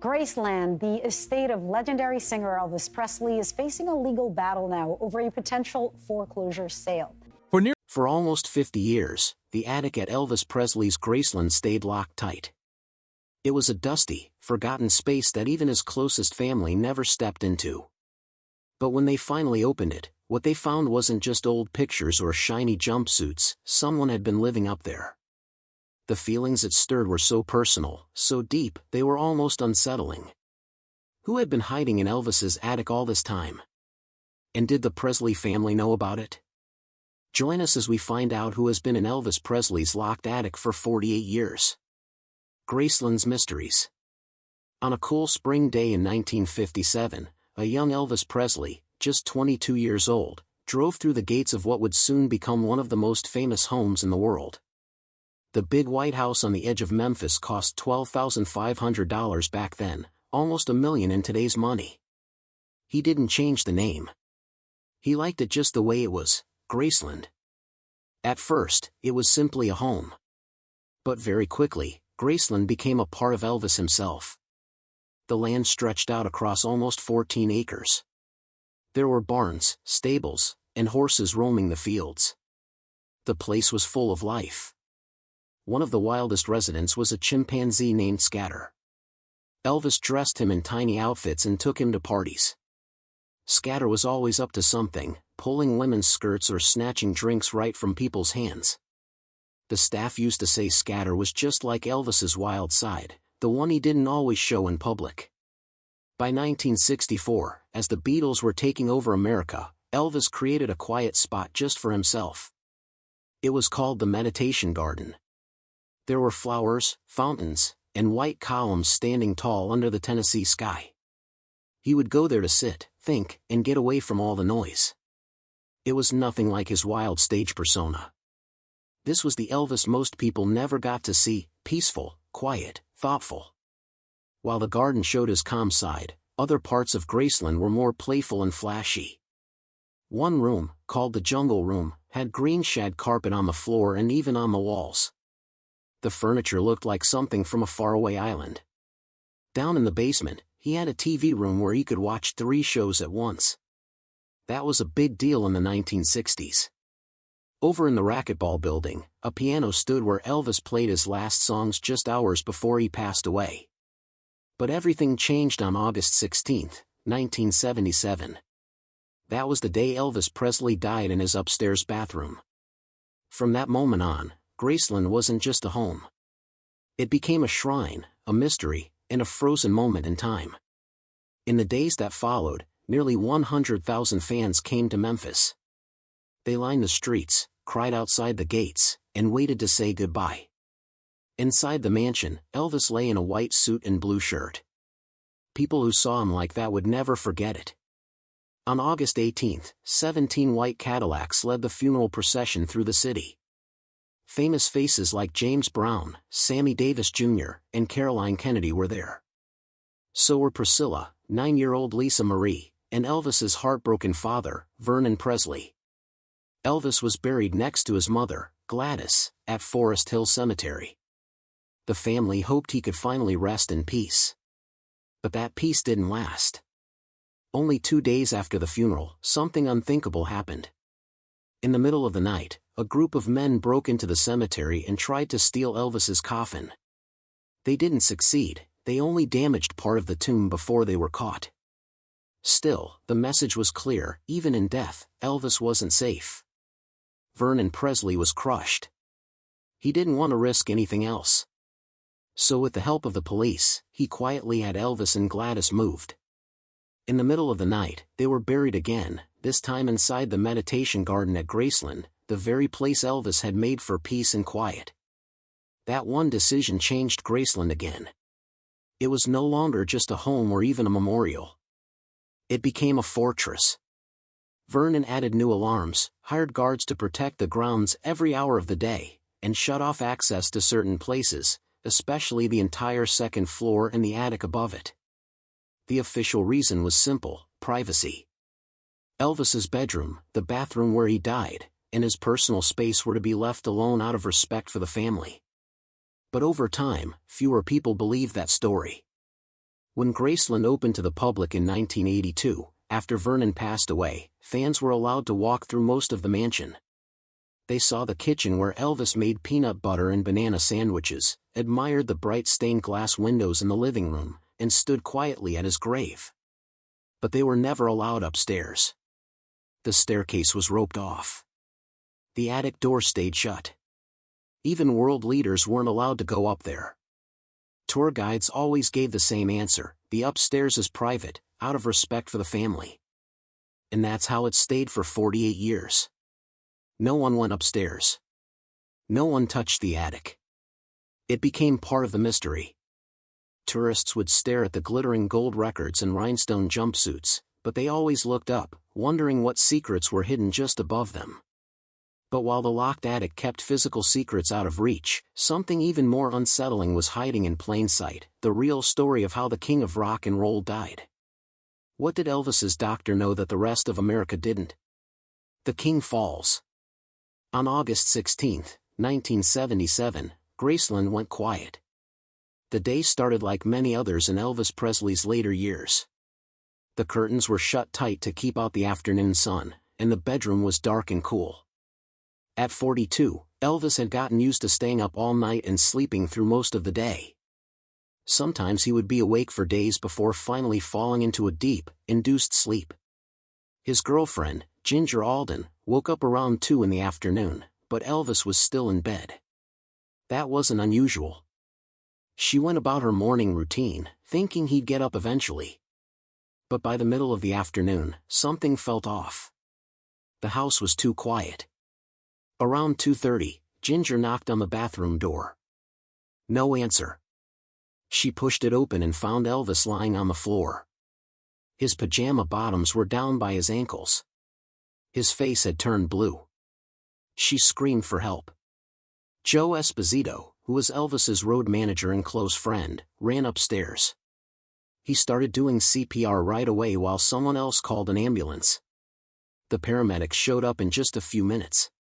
Graceland, the estate of legendary singer Elvis Presley, is facing a legal battle now over a potential foreclosure sale. For almost 50 years, the attic at Elvis Presley's Graceland stayed locked tight. It was a dusty, forgotten space that even his closest family never stepped into. But when they finally opened it, what they found wasn't just old pictures or shiny jumpsuits. Someone had been living up there. The feelings it stirred were so personal, so deep, they were almost unsettling. Who had been hiding in Elvis's attic all this time? And did the Presley family know about it? Join us as we find out who has been in Elvis Presley's locked attic for 48 years. Graceland's Mysteries. On a cool spring day in 1957, a young Elvis Presley, just 22 years old, drove through the gates of what would soon become one of the most famous homes in the world. The big white house on the edge of Memphis cost $12,500 back then, almost $1 million in today's money. He didn't change the name. He liked it just the way it was, Graceland. At first, it was simply a home. But very quickly, Graceland became a part of Elvis himself. The land stretched out across almost 14 acres. There were barns, stables, and horses roaming the fields. The place was full of life. One of the wildest residents was a chimpanzee named Scatter. Elvis dressed him in tiny outfits and took him to parties. Scatter was always up to something, pulling women's skirts or snatching drinks right from people's hands. The staff used to say Scatter was just like Elvis's wild side, the one he didn't always show in public. By 1964, as the Beatles were taking over America, Elvis created a quiet spot just for himself. It was called the Meditation Garden. There were flowers, fountains, and white columns standing tall under the Tennessee sky. He would go there to sit, think, and get away from all the noise. It was nothing like his wild stage persona. This was the Elvis most people never got to see, peaceful, quiet, thoughtful. While the garden showed his calm side, other parts of Graceland were more playful and flashy. One room, called the Jungle Room, had green shag carpet on the floor and even on the walls. The furniture looked like something from a faraway island. Down in the basement, he had a TV room where he could watch 3 shows at once. That was a big deal in the 1960s. Over in the racquetball building, a piano stood where Elvis played his last songs just hours before he passed away. But everything changed on August 16, 1977. That was the day Elvis Presley died in his upstairs bathroom. From that moment on, Graceland wasn't just a home. It became a shrine, a mystery, and a frozen moment in time. In the days that followed, nearly 100,000 fans came to Memphis. They lined the streets, cried outside the gates, and waited to say goodbye. Inside the mansion, Elvis lay in a white suit and blue shirt. People who saw him like that would never forget it. On August 18, 17 white Cadillacs led the funeral procession through the city. Famous faces like James Brown, Sammy Davis Jr., and Caroline Kennedy were there. So were Priscilla, 9-year-old Lisa Marie, and Elvis's heartbroken father, Vernon Presley. Elvis was buried next to his mother, Gladys, at Forest Hill Cemetery. The family hoped he could finally rest in peace. But that peace didn't last. Only 2 days after the funeral, something unthinkable happened. In the middle of the night, a group of men broke into the cemetery and tried to steal Elvis's coffin. They didn't succeed, they only damaged part of the tomb before they were caught. Still, the message was clear: even in death, Elvis wasn't safe. Vernon Presley was crushed. He didn't want to risk anything else. So with the help of the police, he quietly had Elvis and Gladys moved. In the middle of the night, they were buried again, this time inside the Meditation Garden at Graceland, the very place Elvis had made for peace and quiet. That one decision changed Graceland again. It was no longer just a home or even a memorial. It became a fortress. Vernon added new alarms, hired guards to protect the grounds every hour of the day, and shut off access to certain places, especially the entire second floor and the attic above it. The official reason was simple: privacy. Elvis's bedroom, the bathroom where he died, and his personal space were to be left alone out of respect for the family. But over time, fewer people believed that story. When Graceland opened to the public in 1982, after Vernon passed away, fans were allowed to walk through most of the mansion. They saw the kitchen where Elvis made peanut butter and banana sandwiches, admired the bright stained glass windows in the living room, and stood quietly at his grave. But they were never allowed upstairs. The staircase was roped off. The attic door stayed shut. Even world leaders weren't allowed to go up there. Tour guides always gave the same answer: the upstairs is private, out of respect for the family. And that's how it stayed for 48 years. No one went upstairs. No one touched the attic. It became part of the mystery. Tourists would stare at the glittering gold records and rhinestone jumpsuits, but they always looked up, wondering what secrets were hidden just above them. But while the locked attic kept physical secrets out of reach, something even more unsettling was hiding in plain sight: the real story of how the king of rock and roll died. What did Elvis's doctor know that the rest of America didn't? The king falls. On August 16, 1977, Graceland went quiet. The day started like many others in Elvis Presley's later years. The curtains were shut tight to keep out the afternoon sun, and the bedroom was dark and cool. At 42, Elvis had gotten used to staying up all night and sleeping through most of the day. Sometimes he would be awake for days before finally falling into a deep, induced sleep. His girlfriend, Ginger Alden, woke up around 2 in the afternoon, but Elvis was still in bed. That wasn't unusual. She went about her morning routine, thinking he'd get up eventually. But by the middle of the afternoon, something felt off. The house was too quiet. Around 2:30, Ginger knocked on the bathroom door. No answer. She pushed it open and found Elvis lying on the floor. His pajama bottoms were down by his ankles. His face had turned blue. She screamed for help. Joe Esposito, who was Elvis's road manager and close friend, ran upstairs. He started doing CPR right away while someone else called an ambulance. The paramedics showed up in just a few minutes.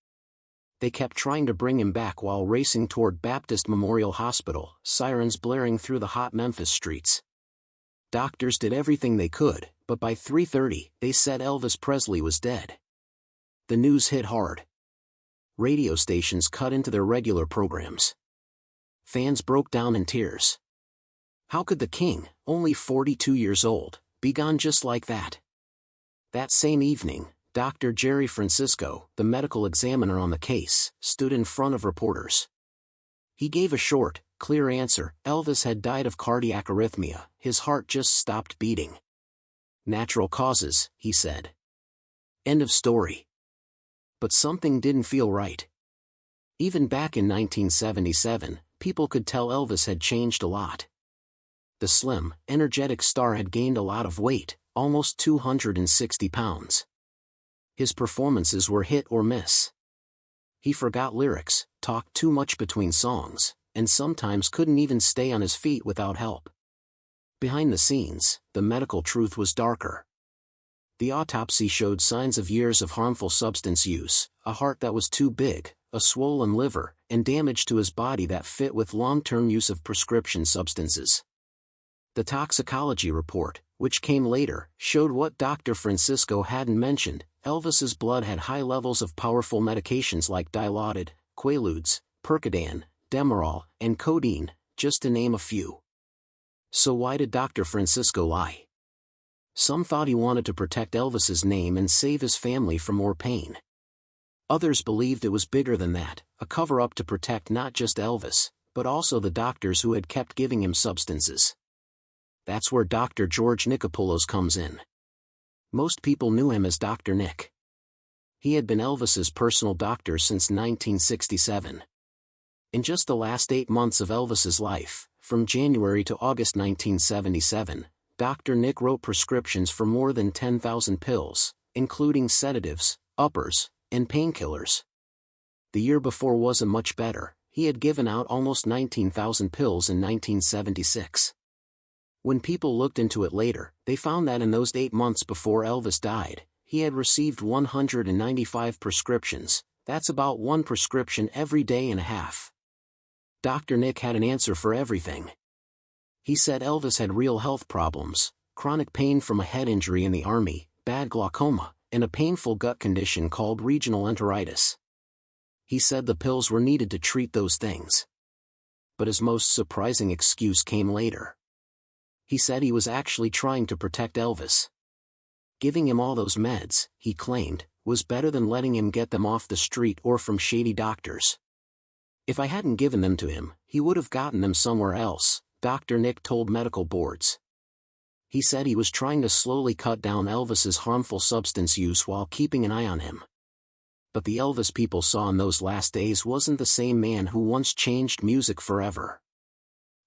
They kept trying to bring him back while racing toward Baptist Memorial Hospital, sirens blaring through the hot Memphis streets. Doctors did everything they could, but by 3:30, they said Elvis Presley was dead. The news hit hard. Radio stations cut into their regular programs. Fans broke down in tears. How could the king, only 42 years old, be gone just like that? That same evening, Dr. Jerry Francisco, the medical examiner on the case, stood in front of reporters. He gave a short, clear answer: Elvis had died of cardiac arrhythmia, his heart just stopped beating. Natural causes, he said. End of story. But something didn't feel right. Even back in 1977, people could tell Elvis had changed a lot. The slim, energetic star had gained a lot of weight, almost 260 pounds. His performances were hit or miss. He forgot lyrics, talked too much between songs, and sometimes couldn't even stay on his feet without help. Behind the scenes, the medical truth was darker. The autopsy showed signs of years of harmful substance use, a heart that was too big, a swollen liver, and damage to his body that fit with long-term use of prescription substances. The toxicology report, which came later, showed what Dr. Francisco hadn't mentioned: Elvis's blood had high levels of powerful medications like Dilaudid, Quaaludes, Percodan, Demerol, and codeine, just to name a few. So why did Dr. Francisco lie? Some thought he wanted to protect Elvis's name and save his family from more pain. Others believed it was bigger than that, a cover-up to protect not just Elvis, but also the doctors who had kept giving him substances. That's where Dr. George Nichopoulos comes in. Most people knew him as Dr. Nick. He had been Elvis's personal doctor since 1967. In just the last 8 months of Elvis's life, from January to August 1977, Dr. Nick wrote prescriptions for more than 10,000 pills, including sedatives, uppers, and painkillers. The year before wasn't much better. He had given out almost 19,000 pills in 1976. When people looked into it later, they found that in those 8 months before Elvis died, he had received 195 prescriptions. That's about 1 prescription every day and a half. Dr. Nick had an answer for everything. He said Elvis had real health problems, chronic pain from a head injury in the army, bad glaucoma, and a painful gut condition called regional enteritis. He said the pills were needed to treat those things. But his most surprising excuse came later. He said he was actually trying to protect Elvis. Giving him all those meds, he claimed, was better than letting him get them off the street or from shady doctors. If I hadn't given them to him, he would have gotten them somewhere else, Dr. Nick told medical boards. He said he was trying to slowly cut down Elvis's harmful substance use while keeping an eye on him. But the Elvis people saw in those last days wasn't the same man who once changed music forever.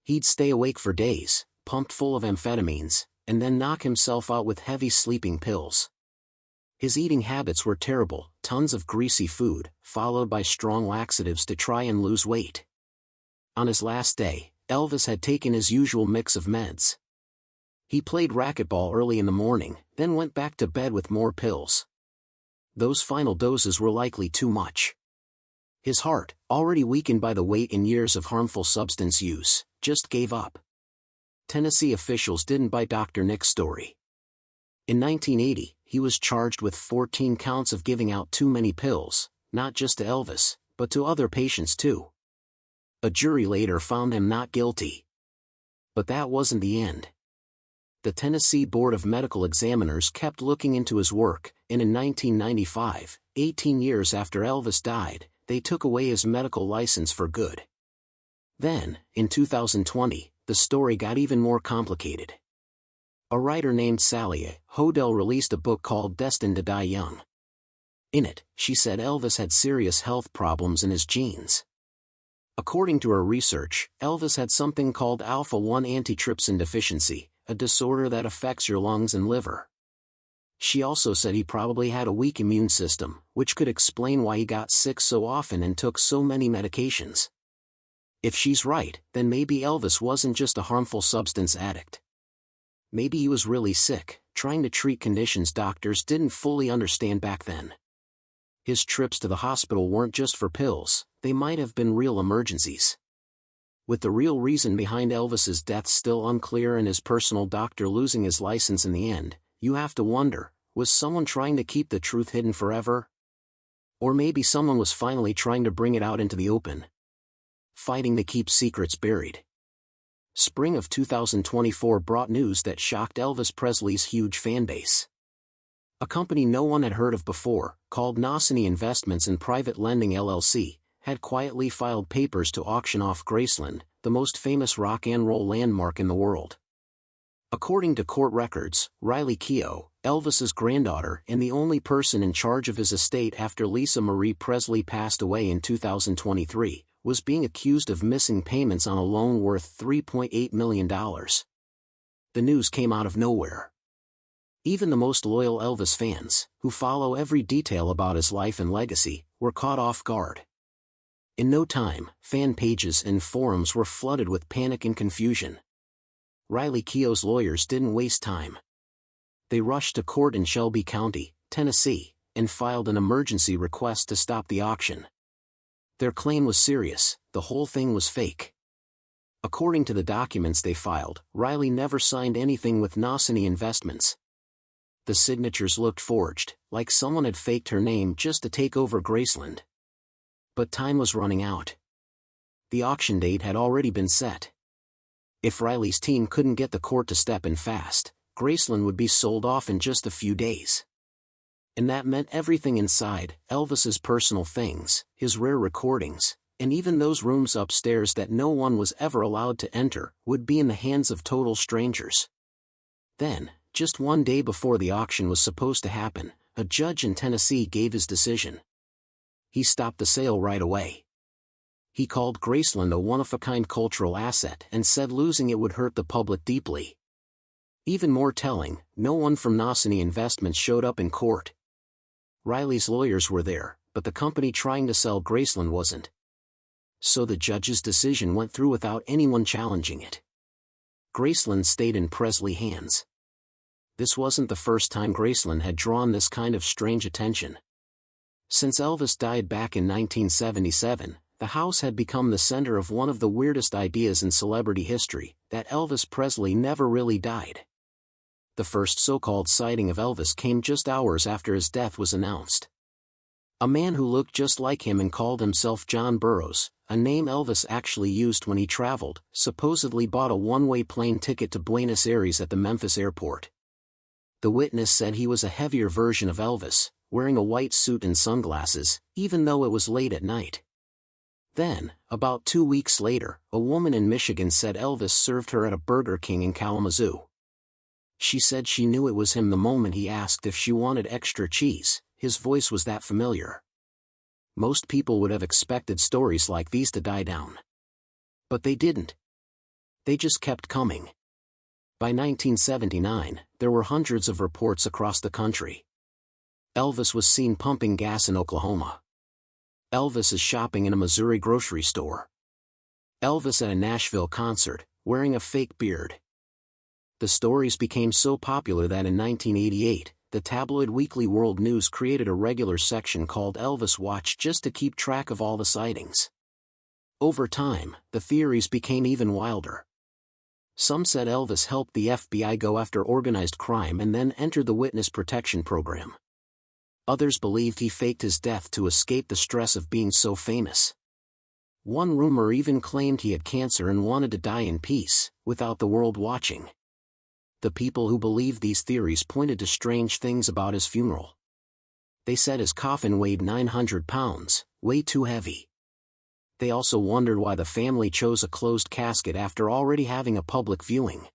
He'd stay awake for days, pumped full of amphetamines, and then knock himself out with heavy sleeping pills. His eating habits were terrible, tons of greasy food, followed by strong laxatives to try and lose weight. On his last day, Elvis had taken his usual mix of meds. He played racquetball early in the morning, then went back to bed with more pills. Those final doses were likely too much. His heart, already weakened by the weight and years of harmful substance use, just gave up. Tennessee officials didn't buy Dr. Nick's story. In 1980, he was charged with 14 counts of giving out too many pills, not just to Elvis, but to other patients too. A jury later found him not guilty. But that wasn't the end. The Tennessee Board of Medical Examiners kept looking into his work, and in 1995, 18 years after Elvis died, they took away his medical license for good. Then, in 2020, the story got even more complicated. A writer named Sally Hodel released a book called Destined to Die Young. In it, she said Elvis had serious health problems in his genes. According to her research, Elvis had something called alpha-1 antitrypsin deficiency, a disorder that affects your lungs and liver. She also said he probably had a weak immune system, which could explain why he got sick so often and took so many medications. If she's right, then maybe Elvis wasn't just a harmful substance addict. Maybe he was really sick, trying to treat conditions doctors didn't fully understand back then. His trips to the hospital weren't just for pills, they might have been real emergencies. With the real reason behind Elvis's death still unclear and his personal doctor losing his license in the end, you have to wonder, was someone trying to keep the truth hidden forever? Or maybe someone was finally trying to bring it out into the open. Fighting to keep secrets buried. Spring of 2024 brought news that shocked Elvis Presley's huge fanbase. A company no one had heard of before, called Nosany Investments and Private Lending LLC, had quietly filed papers to auction off Graceland, the most famous rock and roll landmark in the world. According to court records, Riley Keough, Elvis's granddaughter and the only person in charge of his estate after Lisa Marie Presley passed away in 2023, was being accused of missing payments on a loan worth $3.8 million. The news came out of nowhere. Even the most loyal Elvis fans, who follow every detail about his life and legacy, were caught off guard. In no time, fan pages and forums were flooded with panic and confusion. Riley Keough's lawyers didn't waste time. They rushed to court in Shelby County, Tennessee, and filed an emergency request to stop the auction. Their claim was serious, the whole thing was fake. According to the documents they filed, Riley never signed anything with Nosany Investments. The signatures looked forged, like someone had faked her name just to take over Graceland. But time was running out. The auction date had already been set. If Riley's team couldn't get the court to step in fast, Graceland would be sold off in just a few days. And that meant everything inside, Elvis's personal things, his rare recordings, and even those rooms upstairs that no one was ever allowed to enter, would be in the hands of total strangers. Then, just one day before the auction was supposed to happen, a judge in Tennessee gave his decision. He stopped the sale right away. He called Graceland a one-of-a-kind cultural asset and said losing it would hurt the public deeply. Even more telling, no one from Nosany Investments showed up in court. Riley's lawyers were there, but the company trying to sell Graceland wasn't. So the judge's decision went through without anyone challenging it. Graceland stayed in Presley hands. This wasn't the first time Graceland had drawn this kind of strange attention. Since Elvis died back in 1977, the house had become the center of one of the weirdest ideas in celebrity history, that Elvis Presley never really died. The first so-called sighting of Elvis came just hours after his death was announced. A man who looked just like him and called himself John Burroughs, a name Elvis actually used when he traveled, supposedly bought a one-way plane ticket to Buenos Aires at the Memphis airport. The witness said he was a heavier version of Elvis, wearing a white suit and sunglasses, even though it was late at night. Then, about 2 weeks later, a woman in Michigan said Elvis served her at a Burger King in Kalamazoo. She said she knew it was him the moment he asked if she wanted extra cheese. His voice was that familiar. Most people would have expected stories like these to die down. But they didn't. They just kept coming. By 1979, there were hundreds of reports across the country. Elvis was seen pumping gas in Oklahoma. Elvis is shopping in a Missouri grocery store. Elvis at a Nashville concert, wearing a fake beard. The stories became so popular that in 1988, the tabloid weekly World News created a regular section called Elvis Watch just to keep track of all the sightings. Over time, the theories became even wilder. Some said Elvis helped the FBI go after organized crime and then entered the witness protection program. Others believed he faked his death to escape the stress of being so famous. One rumor even claimed he had cancer and wanted to die in peace, without the world watching. The people who believed these theories pointed to strange things about his funeral. They said his coffin weighed 900 pounds, way too heavy. They also wondered why the family chose a closed casket after already having a public viewing.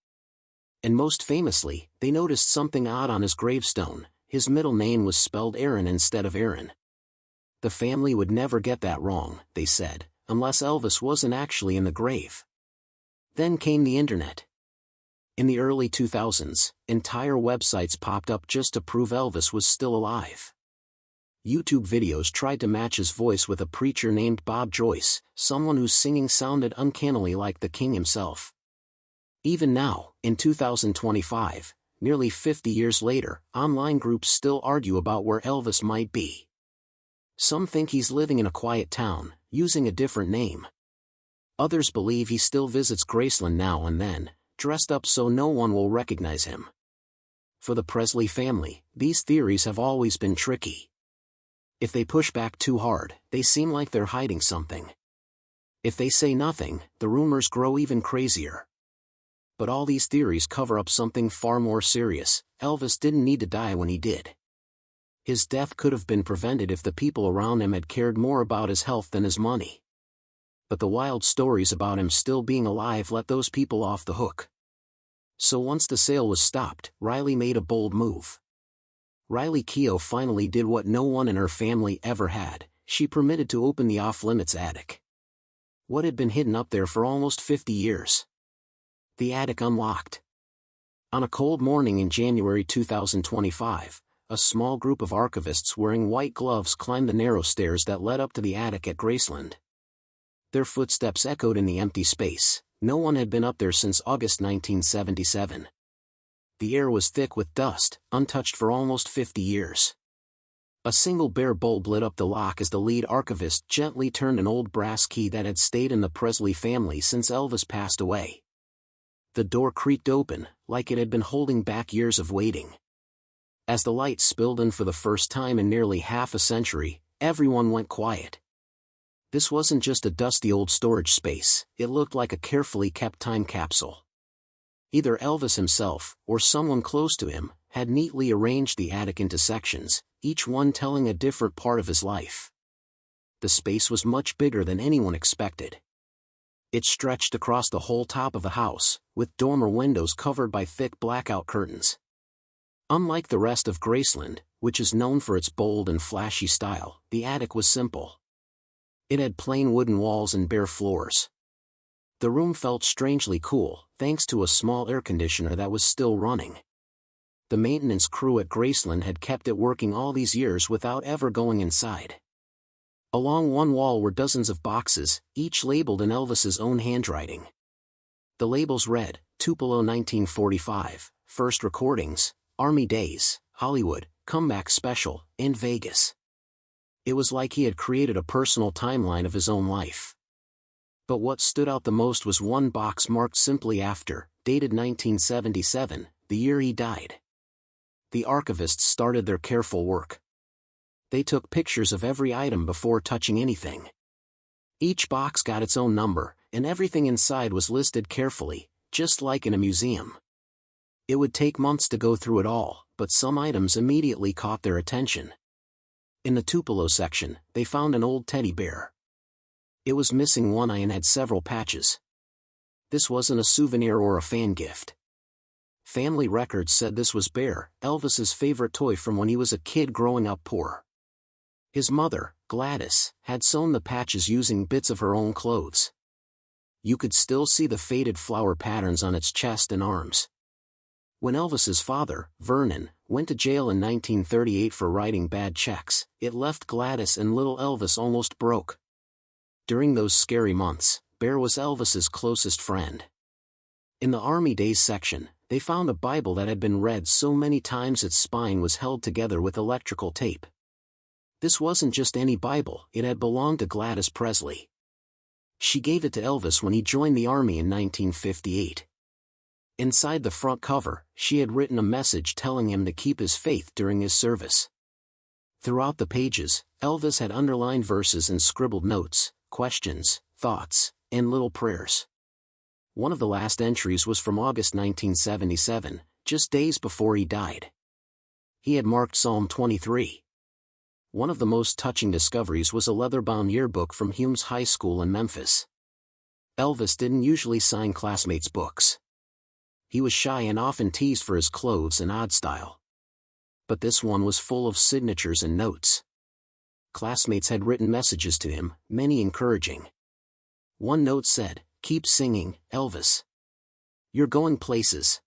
And most famously, they noticed something odd on his gravestone. His middle name was spelled Aaron instead of Aaron. The family would never get that wrong, they said, unless Elvis wasn't actually in the grave. Then came the internet. In the early 2000s, entire websites popped up just to prove Elvis was still alive. YouTube videos tried to match his voice with a preacher named Bob Joyce, someone whose singing sounded uncannily like the king himself. Even now, in 2025, nearly 50 years later, online groups still argue about where Elvis might be. Some think he's living in a quiet town, using a different name. Others believe he still visits Graceland now and then, dressed up so no one will recognize him. For the Presley family, these theories have always been tricky. If they push back too hard, they seem like they're hiding something. If they say nothing, the rumors grow even crazier. But all these theories cover up something far more serious. Elvis didn't need to die when he did. His death could have been prevented if the people around him had cared more about his health than his money. But the wild stories about him still being alive let those people off the hook. So once the sale was stopped, Riley made a bold move. Riley Keough finally did what no one in her family ever had. She permitted to open the off-limits attic. What had been hidden up there for almost 50 years? The attic unlocked. On a cold morning in January 2025, a small group of archivists wearing white gloves climbed the narrow stairs that led up to the attic at Graceland. Their footsteps echoed in the empty space. No one had been up there since August 1977. The air was thick with dust, untouched for almost 50 years. A single bare bulb lit up the lock as the lead archivist gently turned an old brass key that had stayed in the Presley family since Elvis passed away. The door creaked open, like it had been holding back years of waiting. As the light spilled in for the first time in nearly half a century, everyone went quiet. This wasn't just a dusty old storage space, it looked like a carefully kept time capsule. Either Elvis himself, or someone close to him, had neatly arranged the attic into sections, each one telling a different part of his life. The space was much bigger than anyone expected. It stretched across the whole top of the house, with dormer windows covered by thick blackout curtains. Unlike the rest of Graceland, which is known for its bold and flashy style, the attic was simple. It had plain wooden walls and bare floors. The room felt strangely cool, thanks to a small air conditioner that was still running. The maintenance crew at Graceland had kept it working all these years without ever going inside. Along one wall were dozens of boxes, each labeled in Elvis's own handwriting. The labels read, Tupelo 1945, First Recordings, Army Days, Hollywood, Comeback Special, and Vegas. It was like he had created a personal timeline of his own life. But what stood out the most was one box marked simply after, dated 1977, the year he died. The archivists started their careful work. They took pictures of every item before touching anything. Each box got its own number, and everything inside was listed carefully, just like in a museum. It would take months to go through it all, but some items immediately caught their attention. In the Tupelo section, they found an old teddy bear. It was missing one eye and had several patches. This wasn't a souvenir or a fan gift. Family records said this was Bear, Elvis's favorite toy from when he was a kid growing up poor. His mother, Gladys, had sewn the patches using bits of her own clothes. You could still see the faded flower patterns on its chest and arms. When Elvis's father, Vernon, went to jail in 1938 for writing bad checks, it left Gladys and little Elvis almost broke. During those scary months, Bear was Elvis's closest friend. In the Army Days section, they found a Bible that had been read so many times its spine was held together with electrical tape. This wasn't just any Bible, it had belonged to Gladys Presley. She gave it to Elvis when he joined the Army in 1958. Inside the front cover, she had written a message telling him to keep his faith during his service. Throughout the pages, Elvis had underlined verses and scribbled notes, questions, thoughts, and little prayers. One of the last entries was from August 1977, just days before he died. He had marked Psalm 23. One of the most touching discoveries was a leather-bound yearbook from Humes High School in Memphis. Elvis didn't usually sign classmates' books. He was shy and often teased for his clothes and odd style. But this one was full of signatures and notes. Classmates had written messages to him, many encouraging. One note said, "Keep singing, Elvis. You're going places."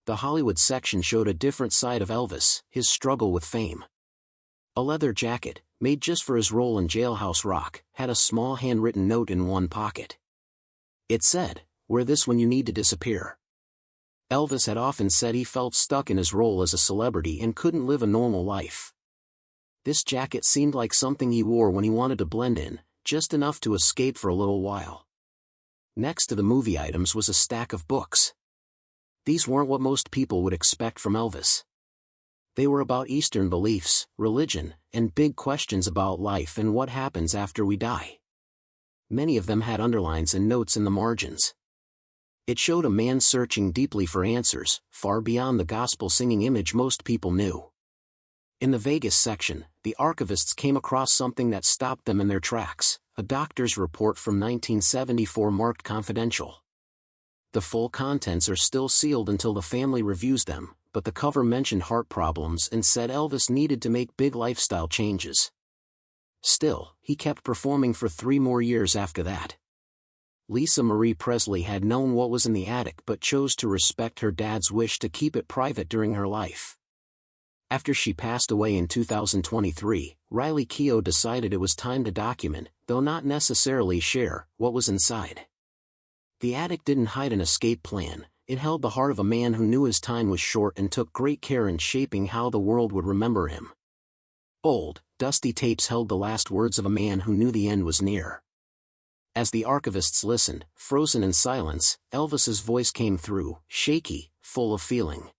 The Hollywood section showed a different side of Elvis, his struggle with fame. A leather jacket, made just for his role in Jailhouse Rock, had a small handwritten note in one pocket. It said, "Wear this when you need to disappear." Elvis had often said he felt stuck in his role as a celebrity and couldn't live a normal life. This jacket seemed like something he wore when he wanted to blend in, just enough to escape for a little while. Next to the movie items was a stack of books. These weren't what most people would expect from Elvis. They were about Eastern beliefs, religion, and big questions about life and what happens after we die. Many of them had underlines and notes in the margins. It showed a man searching deeply for answers, far beyond the gospel-singing image most people knew. In the Vegas section, the archivists came across something that stopped them in their tracks, a doctor's report from 1974 marked confidential. The full contents are still sealed until the family reviews them, but the cover mentioned heart problems and said Elvis needed to make big lifestyle changes. Still, he kept performing for 3 more years after that. Lisa Marie Presley had known what was in the attic but chose to respect her dad's wish to keep it private during her life. After she passed away in 2023, Riley Keough decided it was time to document, though not necessarily share, what was inside. The attic didn't hide an escape plan, it held the heart of a man who knew his time was short and took great care in shaping how the world would remember him. Old, dusty tapes held the last words of a man who knew the end was near. As the archivists listened, frozen in silence, Elvis's voice came through, shaky, full of feeling.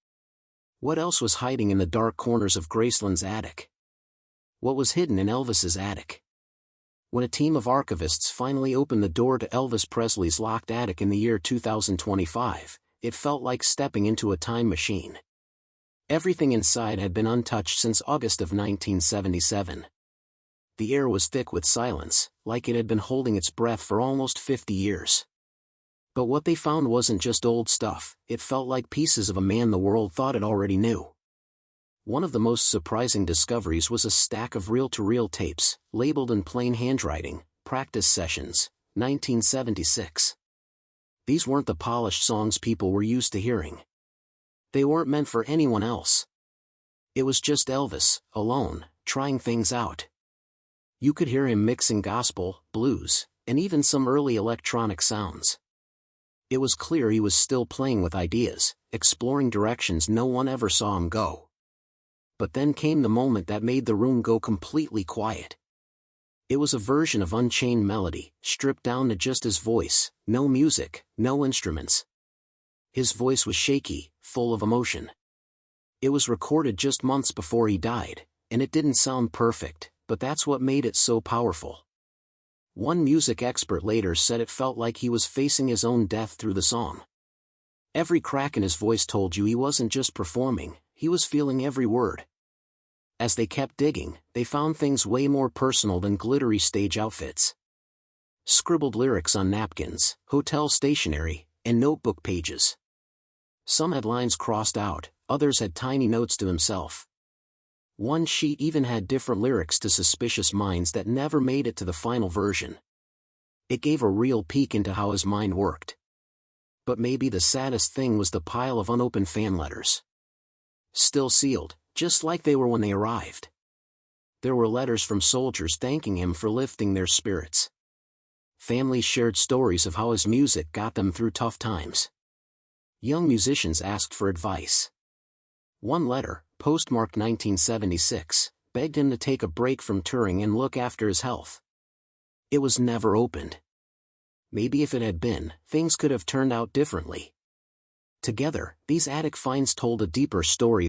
What else was hiding in the dark corners of Graceland's attic? What was hidden in Elvis's attic? When a team of archivists finally opened the door to Elvis Presley's locked attic in the year 2025, it felt like stepping into a time machine. Everything inside had been untouched since August of 1977. The air was thick with silence, like it had been holding its breath for almost 50 years. But what they found wasn't just old stuff, it felt like pieces of a man the world thought it already knew. One of the most surprising discoveries was a stack of reel-to-reel tapes, labeled in plain handwriting, "Practice Sessions, 1976. These weren't the polished songs people were used to hearing. They weren't meant for anyone else. It was just Elvis, alone, trying things out. You could hear him mixing gospel, blues, and even some early electronic sounds. It was clear he was still playing with ideas, exploring directions no one ever saw him go. But then came the moment that made the room go completely quiet. It was a version of Unchained Melody, stripped down to just his voice, no music, no instruments. His voice was shaky, full of emotion. It was recorded just months before he died, and it didn't sound perfect, but that's what made it so powerful. One music expert later said it felt like he was facing his own death through the song. Every crack in his voice told you he wasn't just performing, he was feeling every word. As they kept digging, they found things way more personal than glittery stage outfits. Scribbled lyrics on napkins, hotel stationery, and notebook pages. Some had lines crossed out, others had tiny notes to himself. One sheet even had different lyrics to Suspicious Minds that never made it to the final version. It gave a real peek into how his mind worked. But maybe the saddest thing was the pile of unopened fan letters. Still sealed, just like they were when they arrived. There were letters from soldiers thanking him for lifting their spirits. Families shared stories of how his music got them through tough times. Young musicians asked for advice. One letter, postmarked 1976, begged him to take a break from touring and look after his health. It was never opened. Maybe if it had been, things could have turned out differently. Together, these attic finds told a deeper story